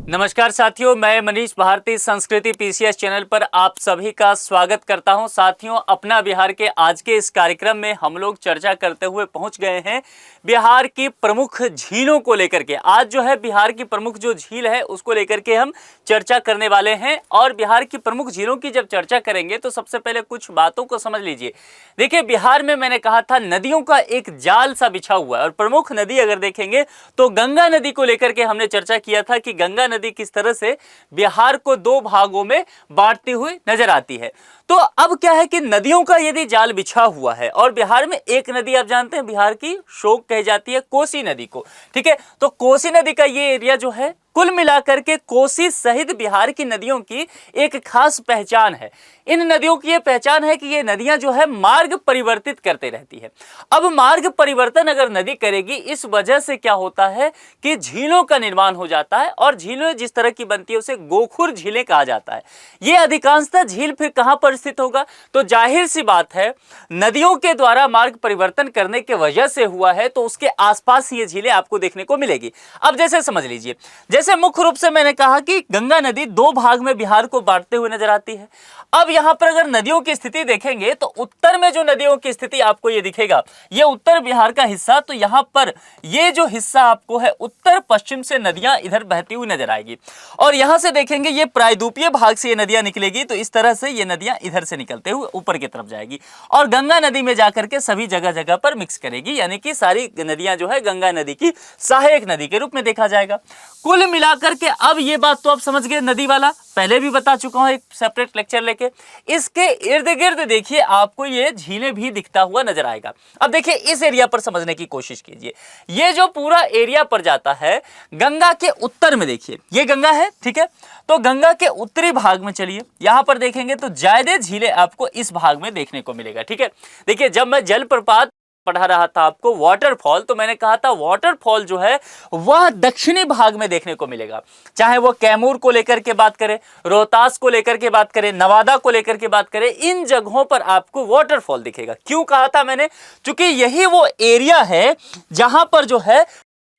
नमस्कार साथियों, मैं मनीष भारती संस्कृति पीसीएस चैनल पर आप सभी का स्वागत करता हूं। साथियों, अपना बिहार के आज के इस कार्यक्रम में हम लोग चर्चा करते हुए पहुंच गए हैं बिहार की प्रमुख झीलों को लेकर के। आज जो है बिहार की प्रमुख जो झील है उसको लेकर के हम चर्चा करने वाले हैं। और बिहार की प्रमुख झीलों की जब चर्चा करेंगे तो सबसे पहले कुछ बातों को समझ लीजिए। देखिए, बिहार में मैंने कहा था नदियों का एक जाल सा बिछा हुआ है और प्रमुख नदी अगर देखेंगे तो गंगा नदी को लेकर के हमने चर्चा किया था कि गंगा नदी किस तरह से बिहार को दो भागों में बांटती हुई नजर आती है। तो अब क्या है कि नदियों का यदि जाल बिछा हुआ है और बिहार में एक नदी आप जानते हैं बिहार की शोक कही जाती है, कोसी नदी को। ठीक है, तो कोसी नदी का ये एरिया जो है कुल मिलाकर के कोसी सहित बिहार की नदियों की एक खास पहचान है। इन नदियों की यह पहचान है कि ये नदियां जो है मार्ग परिवर्तित करते रहती है। अब मार्ग परिवर्तन अगर नदी करेगी, इस वजह से क्या होता है कि झीलों का निर्माण हो जाता है और झीलें जिस तरह की बनती है उसे गोखुर झीलें कहा जाता है। ये अधिकांशतः झील फिर कहां पर स्थित होगा, तो जाहिर सी बात है नदियों के द्वारा मार्ग परिवर्तन करने की वजह से हुआ है, तो उसके आसपास ये झीलें आपको देखने को मिलेगी। अब जैसे समझ लीजिए, जैसे मुख्य रूप से मैंने कहा कि गंगा नदी दो भाग में बिहार को बांटते हुए नजर आती है। अब यहां पर अगर नदियों की स्थिति देखेंगे तो उत्तर में जो नदियों की स्थिति आपको ये दिखेगा, ये उत्तर बिहार का हिस्सा, तो यहां पर ये जो हिस्सा आपको है उत्तर पश्चिम से नदियां इधर बहती हुई नजर आएगी। और यहां से देखेंगे ये प्रायद्वीपीय भाग से ये नदियां निकलेगी, तो इस तरह से ये नदियां इधर से निकलते हुए ऊपर की तरफ जाएगी और गंगा नदी में जाकर के सभी जगह जगह पर मिक्स करेगी, यानी कि सारी नदियां जो है गंगा नदी की सहायक नदी के रूप में देखा जाएगा। कुल मिलाकर के अब ये बात तो आप समझ गए, नदी वाला पहले भी बता चुका हूं एक सेपरेट लेक्चर लेके। इसके इर्द गिर्द देखिए आपको ये झीलें भी दिखता हुआ नजर आएगा। अब देखिए इस एरिया पर समझने की कोशिश कीजिए। ये जो पूरा एरिया पर जाता है गंगा के उत्तर में, देखिए ये गंगा है, ठीक है, तो गंगा के उत्तरी भाग में चलिए, यहां पर देखेंगे तो ज्यादा झीलें आपको इस भाग में देखने को मिलेगा। ठीक है, देखिए जब मैं जलप्रपात पढ़ा रहा था आपको वाटरफॉल, तो मैंने कहा था वाटरफॉल जो है वह दक्षिणी भाग में देखने को मिलेगा। चाहे वो कैमूर को लेकर के बात करें, रोहतास को लेकर के बात करें, नवादा को लेकर के बात करें, इन जगहों पर आपको वाटरफॉल दिखेगा। क्यों कहा था मैंने? क्योंकि यही वो एरिया है जहां पर जो है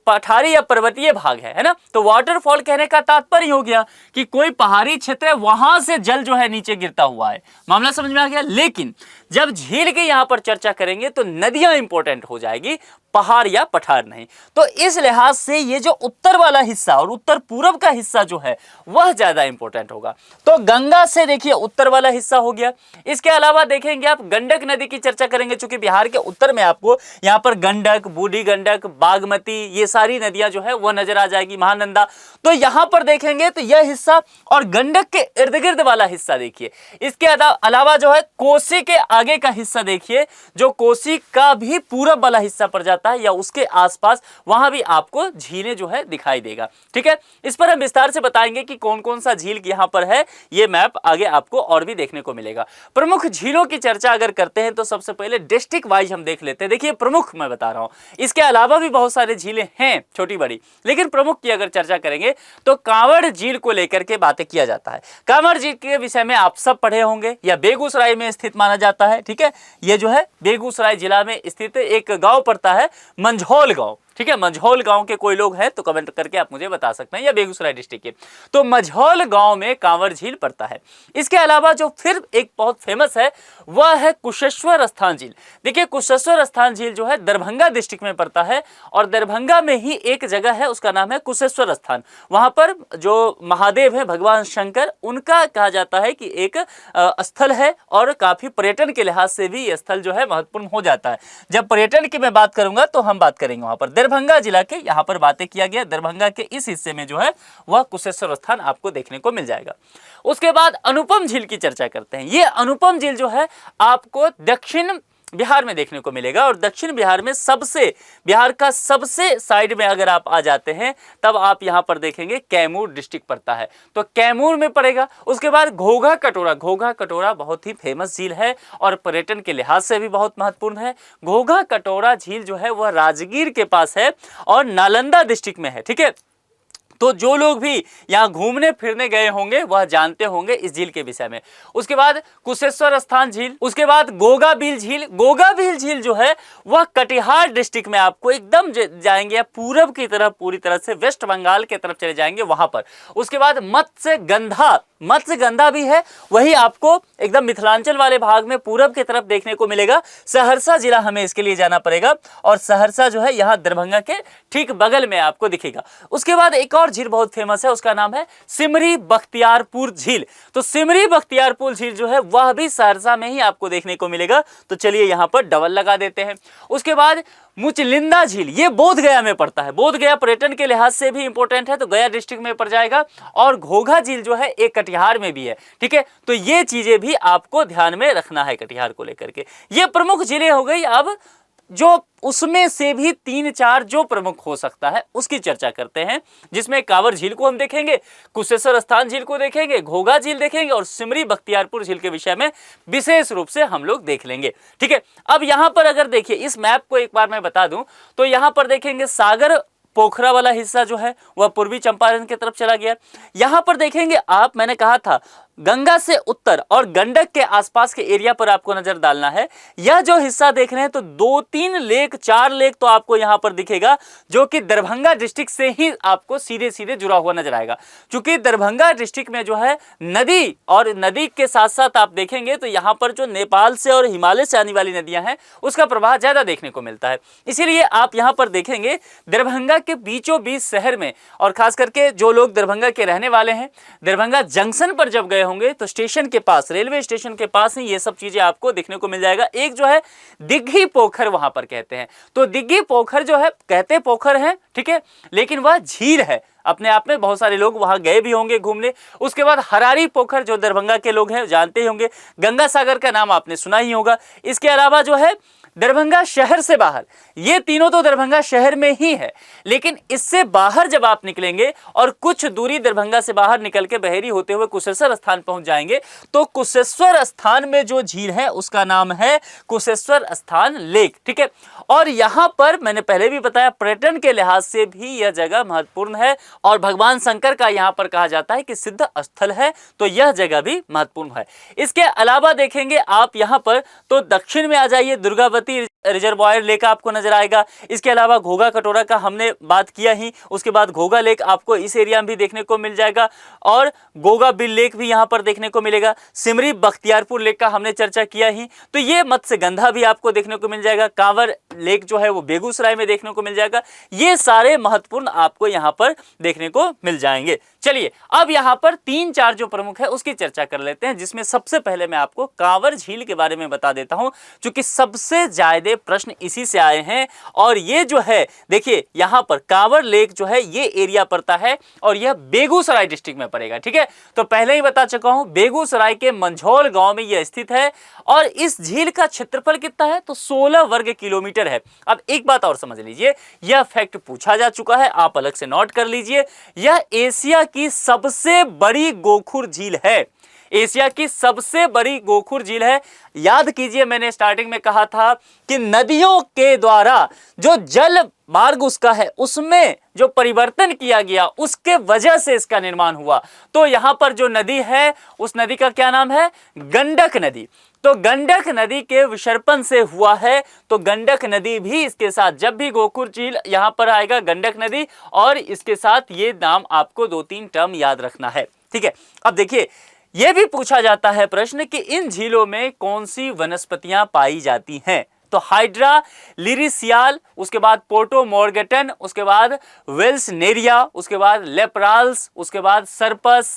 पठारी या पर्वतीय भाग है ना। तो वाटरफॉल कहने का तात्पर्य हो गया कि कोई पहाड़ी क्षेत्र है, वहां से जल जो है नीचे गिरता हुआ है। मामला समझ में आ गया। लेकिन जब झील की यहां पर चर्चा करेंगे तो नदियां इंपॉर्टेंट हो जाएगी, पहाड़ या पठार नहीं। तो इस लिहाज से ये जो उत्तर वाला हिस्सा और उत्तर पूर्व का हिस्सा जो है वह ज्यादा इंपॉर्टेंट होगा। तो गंगा से देखिए उत्तर वाला हिस्सा हो गया। इसके अलावा देखेंगे आप गंडक नदी की चर्चा करेंगे, चूंकि बिहार के उत्तर में आपको यहां पर गंडक, बूढ़ी गंडक, बागमती, ये सारी नदियां जो है वह नजर आ जाएगी, महानंदा। तो यहां पर देखेंगे तो यह हिस्सा और गंडक के इर्द गिर्द वाला हिस्सा देखिए। इसके अलावा जो है कोसी के आगे का हिस्सा देखिए, जो कोसी का भी पूरब वाला हिस्सा पड़ जाता है या उसके आसपास, वहां भी आपको झीलें जो है दिखाई देगा। ठीक है, इस पर हम विस्तार से बताएंगे कि कौन कौन सा झील यहां पर है। ये मैप आगे आपको और भी देखने को मिलेगा। प्रमुख झीलों की चर्चा अगर करते हैं तो सबसे पहले डिस्ट्रिक्ट वाइज हम देख लेते हैं। देखिए प्रमुख मैं बता रहा हूं, इसके अलावा भी बहुत सारे झीलें हैं छोटी बड़ी, लेकिन प्रमुख की अगर चर्चा करेंगे तो कांवड़ झील को लेकर के बातें किया जाता है। कांवड़ झील के विषय में आप सब पढ़े होंगे, या बेगूसराय में स्थित माना जाता है। ठीक है, ये जो है बेगूसराय जिला में स्थित एक गांव पड़ता है, मंझौल गांव। ठीक है, मंझौल गांव के कोई लोग हैं तो कमेंट करके आप मुझे बता सकते हैं, या बेगूसराय डिस्ट्रिक्ट के। तो मंझौल गांव में कांवड़ झील पड़ता है। इसके अलावा जो फिर एक बहुत फेमस है वह है कुशेश्वर स्थान झील। देखिए कुशेश्वर स्थान झील जो है दरभंगा डिस्ट्रिक्ट में पड़ता है और दरभंगा में ही एक जगह है, उसका नाम है कुशेश्वर स्थान। वहां पर जो महादेव है भगवान शंकर, उनका कहा जाता है कि एक स्थल है और काफी पर्यटन के लिहाज से भी यह स्थल जो है महत्वपूर्ण हो जाता है। जब पर्यटन की मैं बात करूंगा तो हम बात करेंगे वहां पर दरभंगा जिला के, यहां पर बातें किया गया। दरभंगा के इस हिस्से में जो है वह कुशेश्वर स्थान आपको देखने को मिल जाएगा। उसके बाद अनुपम झील की चर्चा करते हैं। ये अनुपम झील जो है आपको दक्षिण बिहार में देखने को मिलेगा और दक्षिण बिहार में बिहार का सबसे साइड में अगर आप आ जाते हैं तब आप यहां पर देखेंगे कैमूर डिस्ट्रिक्ट पड़ता है, तो कैमूर में पड़ेगा। उसके बाद घोघा कटोरा बहुत ही फेमस झील है और पर्यटन के लिहाज से भी बहुत महत्वपूर्ण है। घोघा कटोरा झील जो है वह राजगीर के पास है और नालंदा डिस्ट्रिक्ट में है। ठीक है, तो जो लोग भी यहाँ घूमने फिरने गए होंगे वह जानते होंगे इस झील के विषय में। उसके बाद कुशेश्वर स्थान झील, उसके बाद गोगा बील झील। गोगा बील झील जो है वह कटिहार डिस्ट्रिक्ट में आपको एकदम जाएंगे पूरब की तरफ, पूरी तरह से वेस्ट बंगाल के तरफ चले जाएंगे वहां पर। उसके बाद मत्स्य गंधा भी है, वही आपको एकदम मिथिलांचल वाले भाग में पूरब की तरफ देखने को मिलेगा। सहरसा जिला हमें इसके लिए जाना पड़ेगा और सहरसा जो है यहाँ दरभंगा के ठीक बगल में आपको दिखेगा। उसके बाद एक और झील बहुत फेमस है, उसका नाम है सिमरी बख्तियारपुर झील। तो सिमरी बख्तियारपुर झील जो है वह भी सहरसा में ही आपको देखने को मिलेगा। तो चलिए यहाँ पर डबल लगा देते हैं। उसके बाद मुचलिंदा झील, ये बोध गया में पड़ता है। बोध गया पर्यटन के लिहाज से भी इंपॉर्टेंट है, तो गया डिस्ट्रिक्ट में पड़ जाएगा। और घोघा झील जो है एक कटिहार में भी है, ठीक है। तो ये चीजें भी आपको ध्यान में रखना है कटिहार को लेकर के। ये प्रमुख झीलें हो गई। अब जो उसमें से भी 3-4 जो प्रमुख हो सकता है उसकी चर्चा करते हैं, जिसमें कांवर झील को हम देखेंगे, कुशेश्वर स्थान झील को देखेंगे, घोघा झील देखेंगे और सिमरी बख्तियारपुर झील के विषय में विशेष रूप से हम लोग देख लेंगे, ठीक है। अब यहां पर अगर देखिए इस मैप को एक बार मैं बता दूं तो यहां पर देखेंगे सागर पोखरा वाला हिस्सा जो है वह पूर्वी चंपारण की तरफ चला गया। यहां पर देखेंगे आप, मैंने कहा था गंगा से उत्तर और गंडक के आसपास के एरिया पर आपको नजर डालना है। यह जो हिस्सा देख रहे हैं तो 2-3 लेक 4 लेक तो आपको यहां पर दिखेगा, जो कि दरभंगा डिस्ट्रिक्ट से ही आपको सीधे सीधे जुड़ा हुआ नजर आएगा। क्योंकि दरभंगा डिस्ट्रिक्ट में जो है नदी, और नदी के साथ साथ आप देखेंगे तो यहां पर जो नेपाल से और हिमालय से आने वाली नदियां हैं उसका प्रवाह ज्यादा देखने को मिलता है। इसीलिए आप यहां पर देखेंगे दरभंगा के बीचों बीच शहर में, और खास करके जो लोग दरभंगा के रहने वाले हैं, दरभंगा जंक्शन पर जब गए होंगे तो स्टेशन के पास, रेलवे स्टेशन के पास ही ये सब चीजें आपको देखने को मिल जाएगा। एक जो है दिग्घी पोखर वहां पर कहते हैं, तो दिग्घी पोखर जो है कहते पोखर है, ठीक है, लेकिन वह झील है अपने आप में। बहुत सारे लोग वहां गए भी होंगे घूमने। उसके बाद हरारी पोखर, जो दरभंगा के लोग हैं जानते ही होंगे। गंगा सागर का नाम आपने सुना ही होगा। इसके अलावा जो है दरभंगा शहर से बाहर, ये तीनों तो दरभंगा शहर में ही है, लेकिन इससे बाहर जब आप निकलेंगे और कुछ दूरी दरभंगा से बाहर निकल के बहेरी होते हुए कुशेश्वर स्थान पहुंच जाएंगे तो कुशेश्वर स्थान में जो झील है उसका नाम है कुशेश्वर स्थान लेक, ठीक है। और यहां पर मैंने पहले भी बताया पर्यटन के लिहाज से भी यह जगह महत्वपूर्ण है और भगवान शंकर का यहां पर कहा जाता है कि सिद्ध स्थल है, तो यह जगह भी महत्वपूर्ण है। इसके अलावा देखेंगे आप यहां पर तो दक्षिण में आ जाइए, दुर्गावती रिजर्वायर लेक आपको नजर आएगा। इसके अलावा घोघा कटोरा का हमने बात किया ही, उसके बाद घोघा लेक आपको इस एरिया में भी देखने को मिल जाएगा और गोगा बिल लेक भी यहां पर देखने को मिलेगा। सिमरी बख्तियारपुर लेक का हमने चर्चा किया ही, तो ये मत्स्य गंधा भी आपको देखने को मिल जाएगा। कांवर लेक जो है वो बेगूसराय में देखने को मिल जाएगा। ये सारे महत्वपूर्ण आपको यहां पर देखने को मिल जाएंगे। चलिए अब यहां पर 3-4 जो प्रमुख है उसकी चर्चा कर लेते हैं, जिसमें सबसे पहले मैं आपको कांवर झील के बारे में बता देता हूं, क्योंकि सबसे ज्यादा प्रश्न इसी से आए हैं। और ये जो है देखिए यहां पर कांवर लेक जो है ये एरिया पड़ता है और यह बेगूसराय डिस्ट्रिक्ट में पड़ेगा, ठीक है। तो पहले ही बता चुका हूं बेगूसराय के मंझौल गांव में यह स्थित है और इस झील का क्षेत्रफल कितना है तो 16 वर्ग किलोमीटर है। अब एक बात और समझ लीजिए, यह फैक्ट पूछा जा चुका है, आप अलग से नोट कर लीजिए। यह एशिया की सबसे बड़ी गोखुर झील है, एशिया की सबसे बड़ी गोखुर झील है। याद कीजिए मैंने स्टार्टिंग में कहा था कि नदियों के द्वारा जो जल मार्ग उसका है उसमें जो परिवर्तन किया गया उसके वजह से इसका निर्माण हुआ। तो यहां पर जो नदी है उस नदी का क्या नाम है, गंडक नदी। तो गंडक नदी के विसर्पण से हुआ है, तो गंडक नदी भी इसके साथ, जब भी गोखुर झील यहां पर आएगा गंडक नदी, और इसके साथ ये नाम आपको 2-3 टर्म याद रखना है, ठीक है। अब देखिए यह भी पूछा जाता है प्रश्न कि इन झीलों में कौन सी वनस्पतियां पाई जाती हैं, तो हाइड्रा लिरिसियाल, उसके बाद पोर्टो मॉर्गेटन, उसके बाद वेल्सनेरिया, उसके बाद लेप्राल्स, उसके बाद सर्पस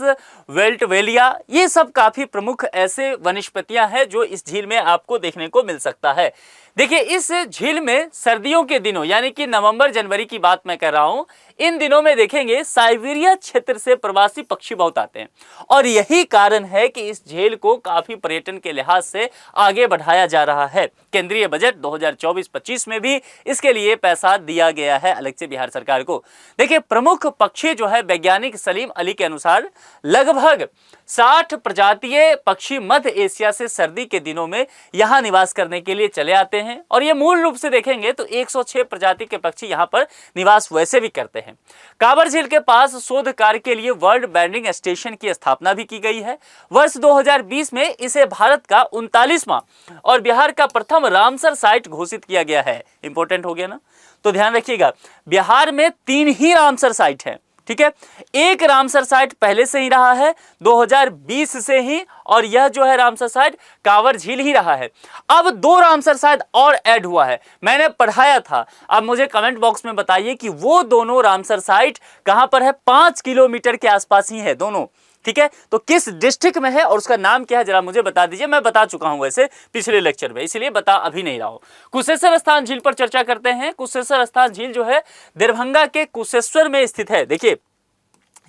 वेल्टवेलिया, ये सब काफी प्रमुख ऐसे वनस्पतियां हैं जो इस झील में आपको देखने को मिल सकता है। देखिए इस झील में सर्दियों के दिनों यानी कि नवंबर जनवरी की बात मैं कर रहा हूं, इन दिनों में देखेंगे साइबेरिया क्षेत्र से प्रवासी पक्षी बहुत आते हैं और यही कारण है कि इस झील को काफी पर्यटन के लिहाज से आगे बढ़ाया जा रहा है। केंद्रीय बजट 2024-25 में भी इसके लिए पैसा दिया गया है अलग से बिहार सरकार को। देखिए प्रमुख पक्षी जो है वैज्ञानिक सलीम अली के अनुसार लगभग 60 प्रजातीय पक्षी मध्य एशिया से सर्दी के दिनों में यहां निवास करने के लिए चले आते हैं। हैं और ये मूल रूप से देखेंगे तो 106 प्रजाति के पक्षी यहाँ पर निवास वैसे भी करते हैं। कांवर झील के पास शोध कार्य के लिए वर्ल्ड बर्डिंग स्टेशन की स्थापना भी की गई है। वर्ष 2020 में इसे भारत का 39वां और बिहार का प्रथम रामसर साइट घोषित किया गया है। इंपॉर्टेंट हो गया ना, तो ध्यान रखिएगा, बिहार में 3 ही रामसर साइट है, ठीक है। एक रामसर साइट पहले से ही रहा है 2020 से ही, और यह जो है रामसर साइट कांवर झील ही रहा है। अब 2 रामसर साइट और ऐड हुआ है, मैंने पढ़ाया था। अब मुझे कमेंट बॉक्स में बताइए कि वो दोनों रामसर साइट कहां पर है। 5 किलोमीटर के आसपास ही है दोनों, ठीक है। तो किस डिस्ट्रिक्ट में है और उसका नाम क्या है जरा मुझे बता दीजिए। मैं बता चुका हूं वैसे पिछले लेक्चर में, इसलिए बता अभी नहीं रहा हूं। कुशेश्वर स्थान झील पर चर्चा करते हैं। कुशेश्वर स्थान झील जो है दरभंगा के कुशेश्वर में स्थित है। देखिए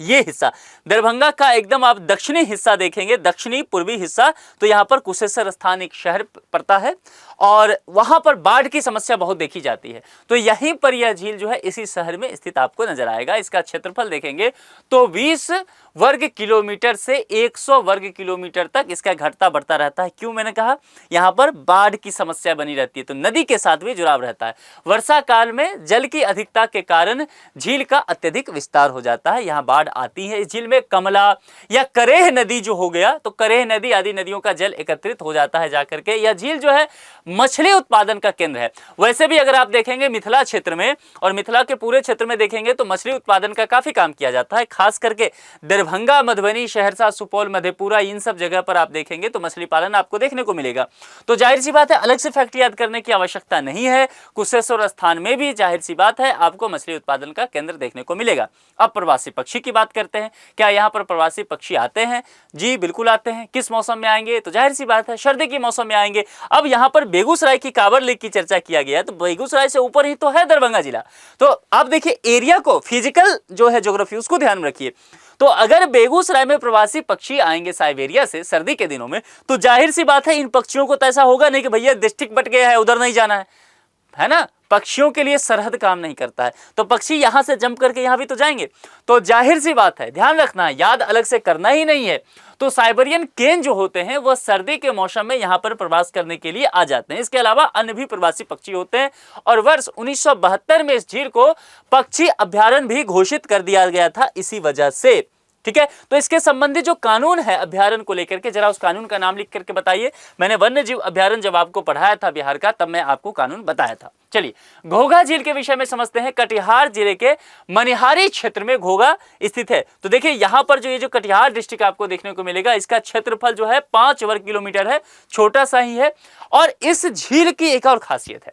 ये हिस्सा दरभंगा का एकदम आप दक्षिणी हिस्सा देखेंगे, दक्षिणी पूर्वी हिस्सा, तो यहाँ पर कुशेश्वर स्थान एक शहर पड़ता है और वहां पर बाढ़ की समस्या बहुत देखी जाती है। तो यहीं पर यह झील जो है इसी शहर में स्थित आपको नजर आएगा। इसका क्षेत्रफल देखेंगे तो 20 वर्ग किलोमीटर से 100 वर्ग किलोमीटर तक इसका घटता बढ़ता रहता है। क्यों, मैंने कहा यहाँ पर बाढ़ की समस्या बनी रहती है, तो नदी के साथ भी जुड़ाव रहता है। वर्षा काल में जल की अधिकता के कारण झील का अत्यधिक विस्तार हो जाता है, यहाँ बाढ़ आती है। इस झील में कमला या करेह नदी जो हो गया, तो करेह नदी आदि नदियों का जल एकत्रित हो जाता है जाकर के। यह झील जो है मछली उत्पादन का केंद्र है। वैसे भी अगर आप देखेंगे मिथिला क्षेत्र में और मिथिला के पूरे क्षेत्र में देखेंगे तो मछली उत्पादन का काफी काम किया जाता है। खास करके दरभंगा, मधुबनी, सहरसा, सुपौल, मधेपुरा, इन सब जगह पर आप देखेंगे तो मछली पालन आपको देखने को मिलेगा। तो जाहिर सी बात है अलग से फैक्ट याद करने की आवश्यकता नहीं है। कुशेश्वर स्थान में भी जाहिर सी बात है आपको मछली उत्पादन का केंद्र देखने को मिलेगा। अब प्रवासी पक्षी की बात करते हैं। क्या यहाँ पर प्रवासी पक्षी आते हैं? जी बिल्कुल आते हैं। किस मौसम में आएंगे? तो जाहिर सी बात है सर्दी के मौसम में आएंगे। अब यहाँ पर बेगूसराय की कांवर लेक की चर्चा किया गया, तो बेगूसराय से ऊपर ही तो है दरभंगा जिला। तो आप देखिए एरिया को, फिजिकल जो है ज्योग्राफी उसको ध्यान में रखिए। तो अगर बेगूसराय में प्रवासी पक्षी आएंगे साइबेरिया से सर्दी के दिनों में, तो जाहिर सी बात है इन पक्षियों को तो ऐसा होगा नहीं कि भैया डिस्ट्रिक्ट बट गया है उधर नहीं जाना है ना। पक्षियों के लिए सरहद काम नहीं करता है, तो पक्षी यहां से जंप करके यहां भी तो जाएंगे। तो जाहिर सी बात है, ध्यान रखना, याद अलग से करना ही नहीं है। तो साइबेरियन केन जो होते हैं वह सर्दी के मौसम में यहां पर प्रवास करने के लिए आ जाते हैं। इसके अलावा अन्य भी प्रवासी पक्षी होते हैं और वर्ष 1972 में इस झील को पक्षी अभ्यारण्य भी घोषित कर दिया गया था इसी वजह से, ठीक है। तो इसके संबंधित जो कानून है अभ्यारण्य को लेकर के, जरा उस कानून का नाम लिख करके बताइए। मैंने वन्य जीव अभ्यारण्य जब आपको पढ़ाया था बिहार का, तब मैं आपको कानून बताया था। चलिए घोघा झील के विषय में समझते हैं। कटिहार जिले के मनिहारी क्षेत्र में घोघा स्थित है। तो देखिए यहां पर जो ये जो कटिहार डिस्ट्रिक्ट आपको देखने को मिलेगा, इसका क्षेत्रफल जो है 5 वर्ग किलोमीटर है, छोटा सा ही है। और इस झील की एक और खासियत है।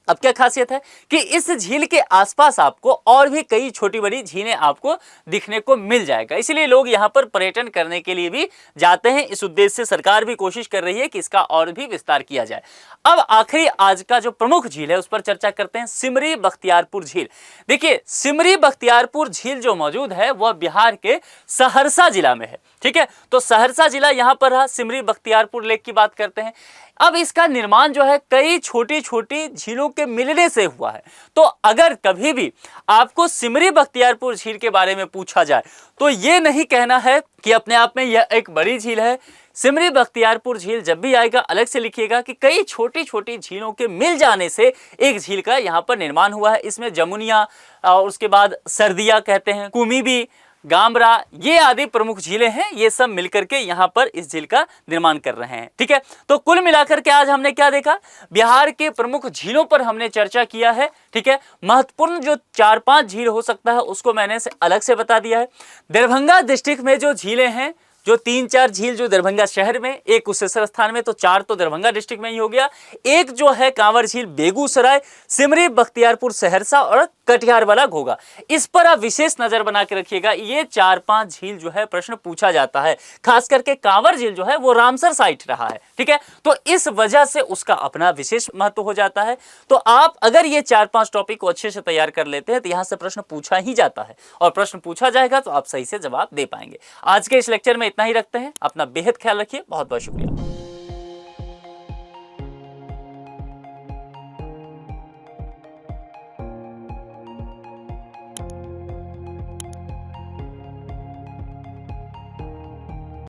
अब क्या खासियत है कि इस झील के आसपास आपको और भी कई छोटी बड़ी झीलें आपको दिखने को मिल जाएगा, इसलिए लोग यहाँ पर पर्यटन करने के लिए भी जाते हैं। इस उद्देश्य से सरकार भी कोशिश कर रही है कि इसका और भी विस्तार किया जाए। अब आखिरी आज का जो प्रमुख झील है उस पर चर्चा करते हैं, सिमरी बख्तियारपुर झील। देखिए सिमरी बख्तियारपुर झील जो मौजूद है वह बिहार के सहरसा जिला में है, ठीक है। तो सहरसा जिला यहाँ पर रहा। सिमरी बख्तियारपुर लेक की बात करते हैं। अब इसका निर्माण जो है कई छोटी छोटी झीलों के मिलने से हुआ है। तो अगर कभी भी आपको सिमरी बख्तियारपुर झील के बारे में पूछा जाए तो ये नहीं कहना है कि अपने आप में यह एक बड़ी झील है। सिमरी बख्तियारपुर झील जब भी आएगा अलग से लिखिएगा कि कई छोटी छोटी झीलों के मिल जाने से एक झील का यहाँ पर निर्माण हुआ है। इसमें जमुनिया और उसके बाद सर्दिया कहते हैं, कुमीबी, गामरा, ये आदि प्रमुख झीलें हैं। ये सब मिलकर के यहाँ पर इस झील का निर्माण कर रहे हैं, ठीक है। तो कुल मिलाकर के आज हमने क्या देखा, बिहार के प्रमुख झीलों पर हमने चर्चा किया है, ठीक है। महत्वपूर्ण जो 4-5 झील हो सकता है उसको मैंने अलग से बता दिया है। दरभंगा डिस्ट्रिक्ट में जो झीलें हैं, जो 3-4 झील जो दरभंगा शहर में, एक कुशेश्वर स्थान में, तो 4 तो दरभंगा डिस्ट्रिक्ट में ही हो गया। एक जो है कांवर झील बेगूसराय, सिमरी बख्तियारपुर सहरसा और कटिहार वाला घोघा, इस पर आप विशेष नजर बना के रखिएगा। ये 4-5 झील जो है प्रश्न पूछा जाता है। खास करके कांवर झील जो है वो रामसर साइट रहा है, ठीक है। तो इस वजह से उसका अपना विशेष महत्व हो जाता है। तो आप अगर ये 4-5 टॉपिक को अच्छे से तैयार कर लेते हैं तो यहां से प्रश्न पूछा ही जाता है, और प्रश्न पूछा जाएगा तो आप सही से जवाब दे पाएंगे। आज के इस लेक्चर में इतना ही रखते हैं। अपना बेहद ख्याल रखिए। बहुत बहुत शुक्रिया।